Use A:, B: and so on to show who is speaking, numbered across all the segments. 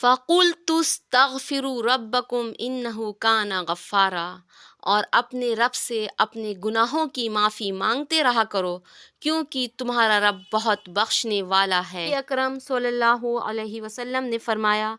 A: فَقُلْتُ اسْتَغْفِرُوا رَبَّكُمْ إِنَّهُ كَانَ غَفَّارًا، اور اپنے رب سے اپنے گناہوں کی معافی مانگتے رہا کرو کیونکہ تمہارا رب بہت بخشنے والا ہے۔ نبی اکرم صلی اللہ علیہ وسلم نے فرمایا،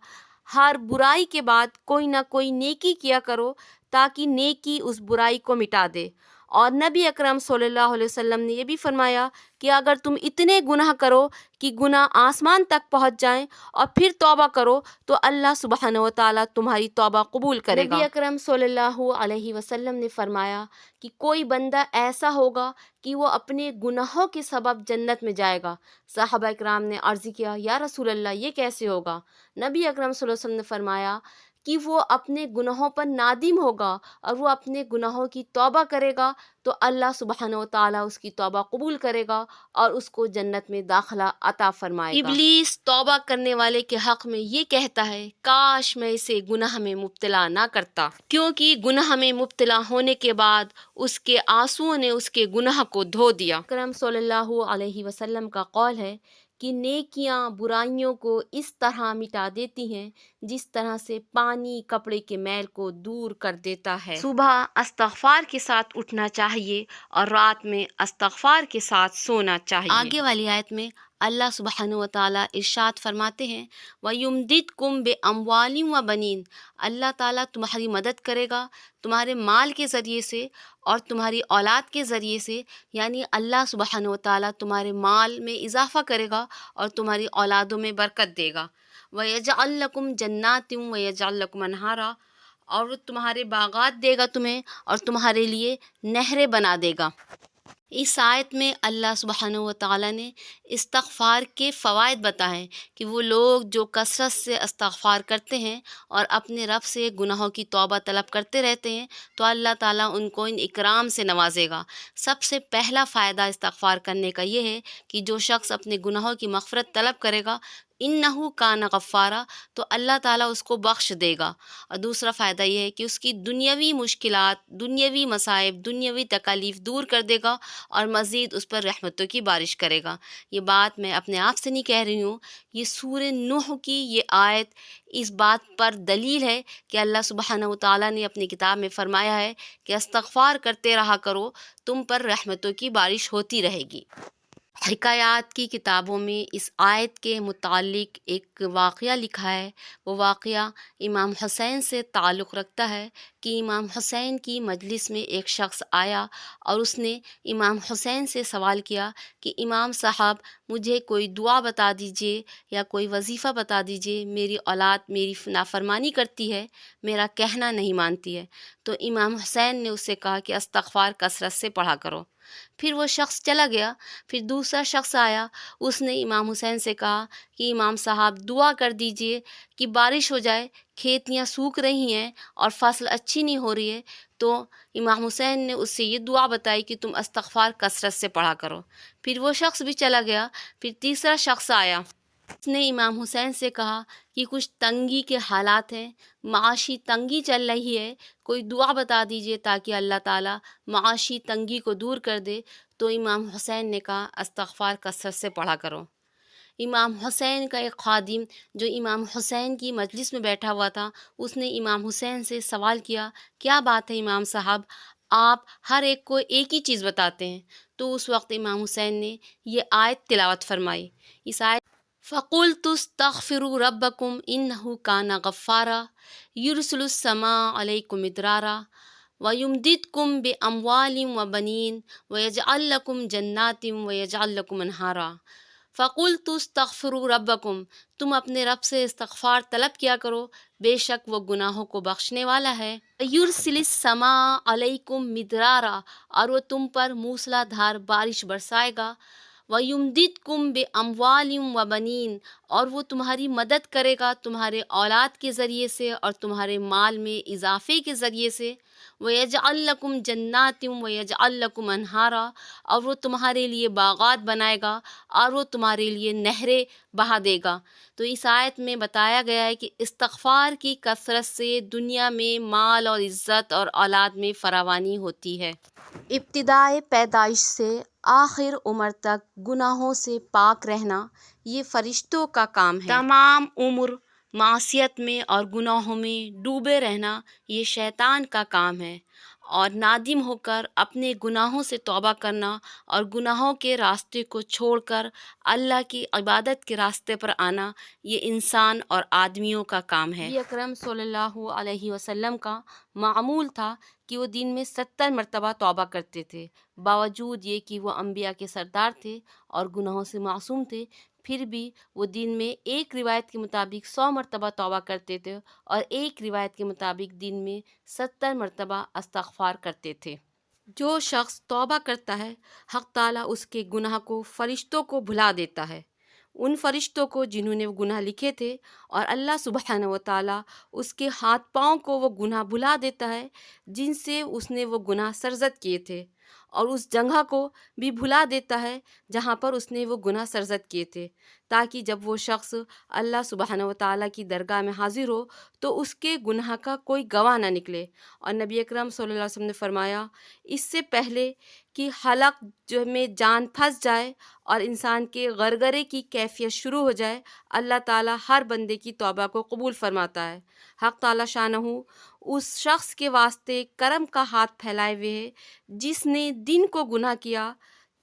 A: ہر برائی کے بعد کوئی نہ کوئی نیکی کیا کرو تاکہ نیکی اس برائی کو مٹا دے۔ اور نبی اکرم صلی اللہ علیہ وسلم نے یہ بھی فرمایا کہ اگر تم اتنے گناہ کرو کہ گناہ آسمان تک پہنچ جائیں اور پھر توبہ کرو تو اللہ سبحانہ و تعالیٰ تمہاری توبہ قبول کرے گا۔ نبی اکرم صلی اللہ علیہ وسلم نے فرمایا کہ کوئی بندہ ایسا ہوگا کہ وہ اپنے گناہوں کے سبب جنت میں جائے گا۔ صحابہ اکرام نے عرض کیا، یا رسول اللہ یہ کیسے ہوگا؟ نبی اکرم صلی اللہ علیہ وسلم نے فرمایا کہ وہ اپنے گناہوں پر نادم ہوگا اور وہ اپنے گناہوں کی توبہ کرے گا تو اللہ سبحانہ و تعالیٰ اس کی توبہ قبول کرے گا اور اس کو جنت میں داخلہ عطا فرمائے گا۔ ابلیس توبہ کرنے والے کے حق میں یہ کہتا ہے، کاش میں اسے گناہ میں مبتلا نہ کرتا، کیونکہ گناہ میں مبتلا ہونے کے بعد اس کے آنسوؤں نے اس کے گناہ کو دھو دیا۔ اکرم صلی اللہ علیہ وسلم کا قول ہے کہ نیکیاں برائیوں کو اس طرح مٹا دیتی ہیں جس طرح سے پانی کپڑے کے میل کو دور کر دیتا ہے۔ صبح استغفار کے ساتھ اٹھنا چاہیے اور رات میں استغفار کے ساتھ سونا چاہیے۔ آگے والی آیت میں اللہ سبحانہ و تعالیٰ ارشاد فرماتے ہیں، وَيُمْدِدْكُمْ بِأَمْوَالٍ وَبَنِينَ، اللہ تعالیٰ تمہاری مدد کرے گا تمہارے مال کے ذریعے سے اور تمہاری اولاد کے ذریعے سے، یعنی اللہ سبحانہ و تعالیٰ تمہارے مال میں اضافہ کرے گا اور تمہاری اولادوں میں برکت دے گا۔ وَيَجْعَلْ لَكُمْ جَنَّاتٍ وَيَجْعَلْ لَكُمْ أَنْهَارًا، اور وہ تمہارے باغات دے گا تمہیں اور تمہارے لیے نہریں بنا دے گا۔ اس آیت میں اللہ سبحانہ و تعالیٰ نے استغفار کے فوائد بتائے کہ وہ لوگ جو کثرت سے استغفار کرتے ہیں اور اپنے رب سے گناہوں کی توبہ طلب کرتے رہتے ہیں تو اللہ تعالیٰ ان کو ان اکرام سے نوازے گا۔ سب سے پہلا فائدہ استغفار کرنے کا یہ ہے کہ جو شخص اپنے گناہوں کی مغفرت طلب کرے گا، انہو کان غفارا، تو اللہ تعالیٰ اس کو بخش دے گا۔ اور دوسرا فائدہ یہ ہے کہ اس کی دنیاوی مشکلات، دنیاوی مصائب، دنیاوی تکالیف دور کر دے گا اور مزید اس پر رحمتوں کی بارش کرے گا۔ یہ بات میں اپنے آپ سے نہیں کہہ رہی ہوں، یہ سورہ نوح کی یہ آیت اس بات پر دلیل ہے کہ اللہ سبحانہ و تعالیٰ نے اپنی کتاب میں فرمایا ہے کہ استغفار کرتے رہا کرو، تم پر رحمتوں کی بارش ہوتی رہے گی۔ حکایات کی کتابوں میں اس آیت کے متعلق ایک واقعہ لکھا ہے۔ وہ واقعہ امام حسین سے تعلق رکھتا ہے کہ امام حسین کی مجلس میں ایک شخص آیا اور اس نے امام حسین سے سوال کیا کہ امام صاحب مجھے کوئی دعا بتا دیجئے یا کوئی وظیفہ بتا دیجئے، میری اولاد میری نافرمانی کرتی ہے، میرا کہنا نہیں مانتی ہے۔ تو امام حسین نے اس سے کہا کہ استغفار کثرت سے پڑھا کرو۔ پھر وہ شخص چلا گیا۔ پھر دوسرا شخص آیا، اس نے امام حسین سے کہا کہ امام صاحب دعا کر دیجئے کہ بارش ہو جائے، کھیتیاں سوکھ رہی ہیں اور فصل اچھی نہیں ہو رہی ہے۔ تو امام حسین نے اس سے یہ دعا بتائی کہ تم استغفار کثرت سے پڑھا کرو۔ پھر وہ شخص بھی چلا گیا۔ پھر تیسرا شخص آیا، اس نے امام حسین سے کہا کہ کچھ تنگی کے حالات ہیں، معاشی تنگی چل رہی ہے، کوئی دعا بتا دیجئے تاکہ اللہ تعالیٰ معاشی تنگی کو دور کر دے۔ تو امام حسین نے کہا استغفار کثرت سے پڑھا کرو۔ امام حسین کا ایک خادم جو امام حسین کی مجلس میں بیٹھا ہوا تھا، اس نے امام حسین سے سوال کیا، کیا بات ہے امام صاحب، آپ ہر ایک کو ایک ہی چیز بتاتے ہیں؟ تو اس وقت امام حسین نے یہ آیت تلاوت فرمائی۔ اس آیت فَقُلْتُ اسْتَغْفِرُوا رَبَّكُمْ إِنَّهُ كَانَ غَفَّارًا يُرْسِلُ السَّمَاءَ عَلَيْكُمْ مِدْرَارًا وَيُمْدِدْكُمْ بِأَمْوَالٍ وَبَنِينَ وَيَجْعَلْ لَكُمْ جَنَّاتٍ وَيَجْعَلْ لَكُمْ أَنْهَارًا۔ فَقُلْتُ اسْتَغْفِرُوا رَبَّكُمْ، تم اپنے رب سے استغفار طلب کیا کرو، بے شک وہ گناہوں کو بخشنے والا ہے۔ يُرْسِلِ السَّمَاءَ عَلَيْكُمْ مِدْرَارًا، اور وہ تم پر موسلا دھار بارش برسائے گا۔ وَيُمْدِدْكُمْ بِأَمْوَالٍ وَبَنِينَ، اور وہ تمہاری مدد کرے گا تمہارے اولاد کے ذریعے سے اور تمہارے مال میں اضافے کے ذریعے سے۔ وَيَجْعَلْ لَكُمْ جَنَّاتٍ وَيَجْعَلْ لَكُمْ أَنْهَارًا، اور وہ تمہارے لیے باغات بنائے گا اور وہ تمہارے لیے نہریں بہا دے گا۔ تو اس آیت میں بتایا گیا ہے کہ استغفار کی کثرت سے دنیا میں مال اور عزت اور اولاد میں فراوانی ہوتی ہے۔ ابتدائے پیدائش سے آخر عمر تک گناہوں سے پاک رہنا یہ فرشتوں کا کام ہے۔ تمام عمر معصیت میں اور گناہوں میں ڈوبے رہنا یہ شیطان کا کام ہے، اور نادم ہو کر اپنے گناہوں سے توبہ کرنا اور گناہوں کے راستے کو چھوڑ کر اللہ کی عبادت کے راستے پر آنا یہ انسان اور آدمیوں کا کام ہے۔ نبی اکرم صلی اللہ علیہ وسلم کا معمول تھا کہ وہ دن میں 70 مرتبہ توبہ کرتے تھے، باوجود یہ کہ وہ انبیاء کے سردار تھے اور گناہوں سے معصوم تھے، پھر بھی وہ دن میں ایک روایت کے مطابق 100 مرتبہ توبہ کرتے تھے اور ایک روایت کے مطابق دن میں 70 مرتبہ استغفار کرتے تھے۔ جو شخص توبہ کرتا ہے، حق تعالیٰ اس کے گناہ کو فرشتوں کو بھلا دیتا ہے، ان فرشتوں کو جنہوں نے وہ گناہ لکھے تھے، اور اللہ سبحانہ و تعالیٰ اس کے ہاتھ پاؤں کو وہ گناہ بھلا دیتا ہے جن سے اس نے وہ گناہ سرزد کیے تھے، اور اس جگہ کو بھی بھلا دیتا ہے جہاں پر اس نے وہ گناہ سرزد کیے تھے، تاکہ جب وہ شخص اللہ سبحانہ و تعالیٰ کی درگاہ میں حاضر ہو تو اس کے گناہ کا کوئی گواہ نہ نکلے۔ اور نبی اکرم صلی اللہ علیہ وسلم نے فرمایا، اس سے پہلے کہ حلق میں جان پھنس جائے اور انسان کے غرغرے کی کیفیت شروع ہو جائے، اللہ تعالیٰ ہر بندے کی توبہ کو قبول فرماتا ہے۔ حق تعالیٰ شانہ اس شخص کے واسطے کرم کا ہاتھ پھیلائے ہوئے ہے جس نے دن کو گناہ کیا،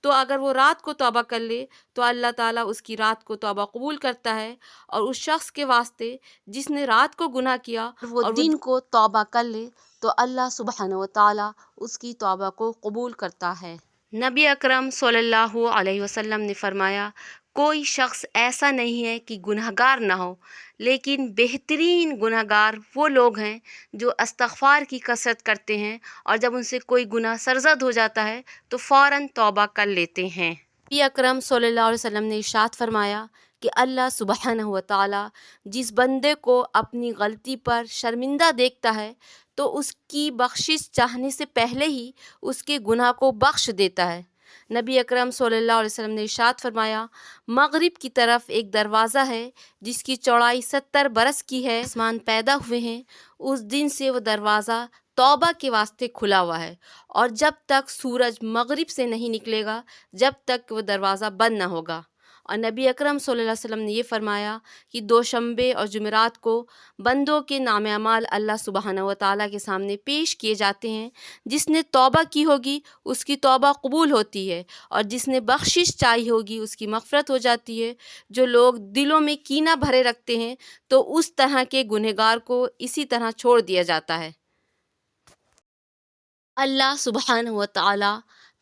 A: تو اگر وہ رات کو توبہ کر لے تو اللہ تعالیٰ اس کی رات کو توبہ قبول کرتا ہے، اور اس شخص کے واسطے جس نے رات کو گناہ کیا وہ دن کو توبہ کر لے تو اللہ سبحانہ و تعالیٰ اس کی توبہ کو قبول کرتا ہے۔ نبی اکرم صلی اللہ علیہ وسلم نے فرمایا، کوئی شخص ایسا نہیں ہے کہ گنہگار نہ ہو، لیکن بہترین گنہگار وہ لوگ ہیں جو استغفار کی کثرت کرتے ہیں، اور جب ان سے کوئی گناہ سرزد ہو جاتا ہے تو فوراً توبہ کر لیتے ہیں۔ نبی اکرم صلی اللہ علیہ وسلم نے ارشاد فرمایا کہ اللہ سبحانہ و تعالیٰ جس بندے کو اپنی غلطی پر شرمندہ دیکھتا ہے تو اس کی بخشش چاہنے سے پہلے ہی اس کے گناہ کو بخش دیتا ہے۔ نبی اکرم صلی اللہ علیہ وسلم نے ارشاد فرمایا، مغرب کی طرف ایک دروازہ ہے جس کی چوڑائی 70 برس کی ہے، آسمان پیدا ہوئے ہیں اس دن سے وہ دروازہ توبہ کے واسطے کھلا ہوا ہے، اور جب تک سورج مغرب سے نہیں نکلے گا جب تک وہ دروازہ بند نہ ہوگا۔ اور نبی اکرم صلی اللہ علیہ وسلم نے یہ فرمایا کہ دوشنبے اور جمعرات کو بندوں کے نام اعمال اللہ سبحانہ و تعالیٰ کے سامنے پیش کیے جاتے ہیں، جس نے توبہ کی ہوگی اس کی توبہ قبول ہوتی ہے، اور جس نے بخشش چاہی ہوگی اس کی مغفرت ہو جاتی ہے۔ جو لوگ دلوں میں کینہ بھرے رکھتے ہیں تو اس طرح کے گنہگار کو اسی طرح چھوڑ دیا جاتا ہے۔ اللہ سبحانہ و تعالیٰ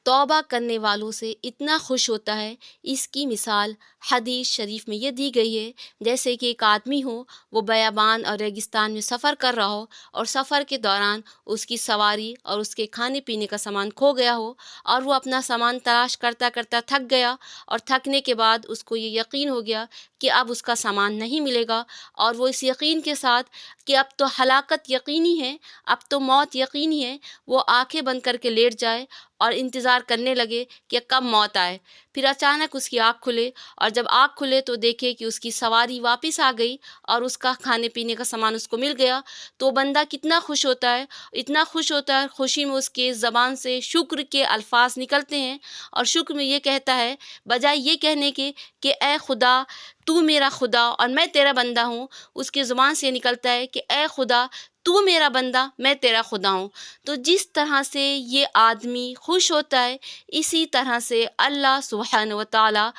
A: توبہ کرنے والوں سے اتنا خوش ہوتا ہے، اس کی مثال حدیث شریف میں یہ دی گئی ہے، جیسے کہ ایک آدمی ہو، وہ بیابان اور ریگستان میں سفر کر رہا ہو، اور سفر کے دوران اس کی سواری اور اس کے کھانے پینے کا سامان کھو گیا ہو، اور وہ اپنا سامان تلاش کرتا کرتا تھک گیا، اور تھکنے کے بعد اس کو یہ یقین ہو گیا کہ اب اس کا سامان نہیں ملے گا، اور وہ اس یقین کے ساتھ کہ اب تو ہلاکت یقینی ہے، اب تو موت یقینی ہے، وہ آنکھیں بند کر کے لیٹ جائے اور انتظار کرنے لگے کہ کب موت آئے۔ پھر اچانک اس کی آنکھ کھلے، اور جب آنکھ کھلے تو دیکھے کہ اس کی سواری واپس آ گئی اور اس کا کھانے پینے کا سامان اس کو مل گیا، تو بندہ کتنا خوش ہوتا ہے، اتنا خوش ہوتا ہے، خوشی میں اس کے زبان سے شکر کے الفاظ نکلتے ہیں، اور شکر میں یہ کہتا ہے، بجائے یہ کہنے کے کہ اے خدا تو میرا خدا اور میں تیرا بندہ ہوں، اس کے زبان سے نکلتا ہے کہ اے خدا تو میرا بندہ میں تیرا خدا ہوں۔ تو جس طرح سے یہ آدمی خوش ہوتا ہے، اسی طرح سے اللہ سبحانہ و تعالیٰ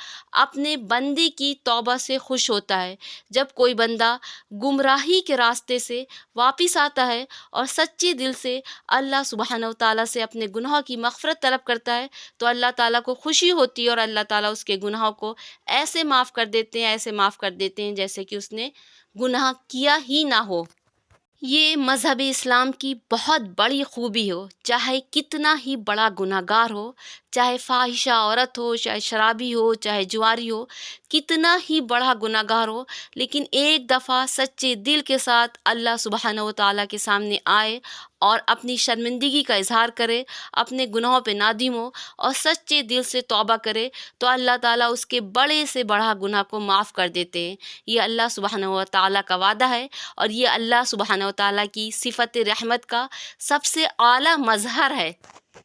A: اپنے بندے کی توبہ سے خوش ہوتا ہے۔ جب کوئی بندہ گمراہی کے راستے سے واپس آتا ہے اور سچے دل سے اللہ سبحانہ و تعالیٰ سے اپنے گناہوں کی مغفرت طلب کرتا ہے تو اللہ تعالیٰ کو خوشی ہوتی ہے، اور اللہ تعالیٰ اس کے گناہوں کو ایسے معاف کر دیتے ہیں، ایسے معاف کر دیتے ہیں جیسے کہ اس نے گناہ کیا ہی نہ ہو۔ یہ مذہب اسلام کی بہت بڑی خوبی ہو، چاہے کتنا ہی بڑا گناہ گار ہو، چاہے فاحشہ عورت ہو، چاہے شرابی ہو، چاہے جواری ہو، کتنا ہی بڑا گناہ گار ہو، لیکن ایک دفعہ سچے دل کے ساتھ اللہ سبحانہ و تعالیٰ کے سامنے آئے اور اپنی شرمندگی کا اظہار کرے، اپنے گناہوں پہ نادم ہو اور سچے دل سے توبہ کرے، تو اللہ تعالیٰ اس کے بڑے سے بڑا گناہ کو معاف کر دیتے ہیں۔ یہ اللہ سبحانہ و تعالیٰ کا وعدہ ہے، اور یہ اللہ سبحانہ و تعالیٰ کی صفت رحمت کا سب سے اعلیٰ مظہر ہے۔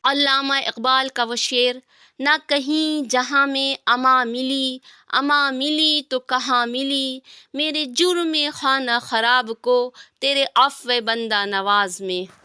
A: علامہ اقبال کا وہ شعر، نہ کہیں جہاں میں اما ملی تو کہاں ملی، میرے جرم خانہ خراب کو تیرے عفو بندہ نواز میں۔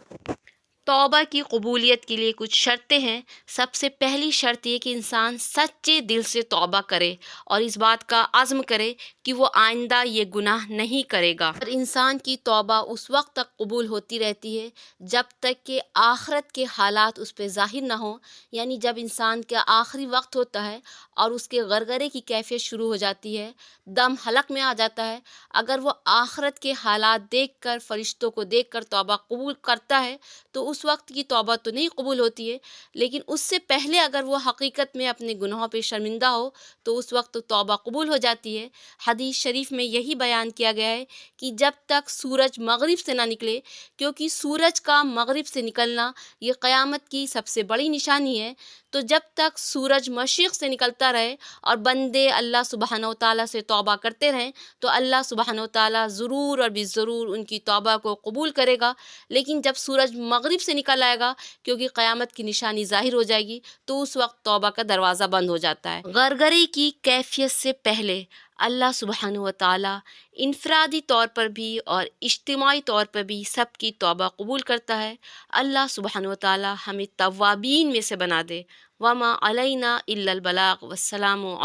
A: توبہ کی قبولیت کے لیے کچھ شرطیں ہیں۔ سب سے پہلی شرط یہ کہ انسان سچے دل سے توبہ کرے اور اس بات کا عزم کرے کہ وہ آئندہ یہ گناہ نہیں کرے گا۔ اور انسان کی توبہ اس وقت تک قبول ہوتی رہتی ہے جب تک کہ آخرت کے حالات اس پہ ظاہر نہ ہوں، یعنی جب انسان کا آخری وقت ہوتا ہے اور اس کے غرغرے کی کیفیت شروع ہو جاتی ہے، دم حلق میں آ جاتا ہے، اگر وہ آخرت کے حالات دیکھ کر، فرشتوں کو دیکھ کر توبہ قبول کرتا ہے تو اس وقت کی توبہ تو نہیں قبول ہوتی ہے، لیکن اس سے پہلے اگر وہ حقیقت میں اپنے گناہوں پہ شرمندہ ہو تو اس وقت توبہ قبول ہو جاتی ہے۔ حدیث شریف میں یہی بیان کیا گیا ہے کہ جب تک سورج مغرب سے نہ نکلے، کیونکہ سورج کا مغرب سے نکلنا یہ قیامت کی سب سے بڑی نشانی ہے، تو جب تک سورج مشرق سے نکلتا رہے اور بندے اللہ سبحانہ و تعالیٰ سے توبہ کرتے رہیں تو اللہ سبحانہ و تعالیٰ ضرور اور بالضرور ان کی توبہ کو قبول کرے گا۔ لیکن جب سورج مغرب سے نکل آئے گا، کیونکہ قیامت کی نشانی ظاہر ہو جائے گی، تو اس وقت توبہ کا دروازہ بند ہو جاتا ہے۔ غرغرے کی کیفیت سے پہلے اللہ سبحانہ و تعالیٰ انفرادی طور پر بھی اور اجتماعی طور پر بھی سب کی توبہ قبول کرتا ہے۔ اللہ سبحانہ و تعالیٰ ہمیں توابین میں سے بنا دے۔ وما علینا الا البلاغ، والسلام علیکم۔